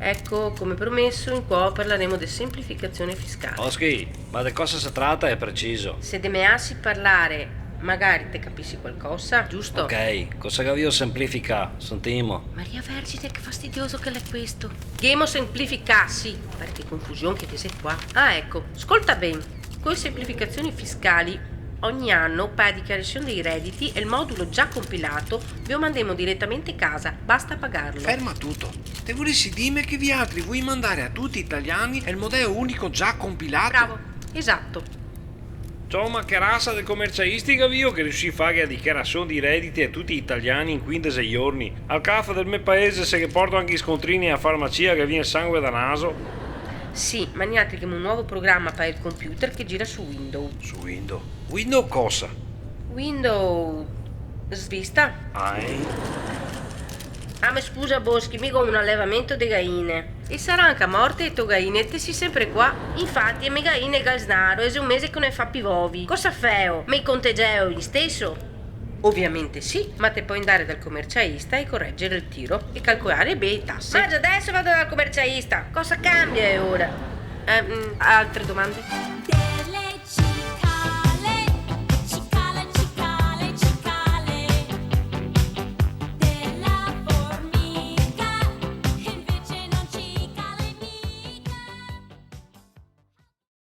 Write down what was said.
Ecco, come promesso, in qua parleremo di semplificazione fiscale. Oschi, ma di cosa si tratta è preciso. Se de me assi parlare, magari te capissi qualcosa, giusto? Ok, cosa che io semplifica? Sentimo. Maria Vergine, che fastidioso che l'è questo. Gemo semplificassi. Pare che confusione che ti sei qua. Ah, ecco, ascolta bene. Con le semplificazioni fiscali, ogni anno per dichiarazione dei redditi e il modulo già compilato vi lo mandiamo direttamente a casa, basta pagarlo. Ferma tutto. Te volessi dire che vi altri vuoi mandare a tutti gli italiani il modello unico già compilato? Bravo, esatto. Insomma, che razza di commercialistica io che riuscì a fare la dichiarazione di redditi a tutti gli italiani in 15 giorni. Al caffè del mio paese se che porto anche i scontrini a farmacia che viene sangue da naso. Sì, maniate che un nuovo programma per il computer che gira su Windows. Su Windows. Windows cosa? Windows... svista? Ah, ma scusa Boschi, mica un allevamento di gaine. E sarà anche morte e tu gainette si sempre qua. Infatti, e me gaine gasnaro, e un mese che ne fa pivovi. Cosa feo? Me i contegeo gli stesso? Ovviamente sì, ma te puoi andare dal commercialista e correggere il tiro e calcolare bene le tasse. Ma già adesso vado dal commercialista. Cosa cambia ora? Altre domande?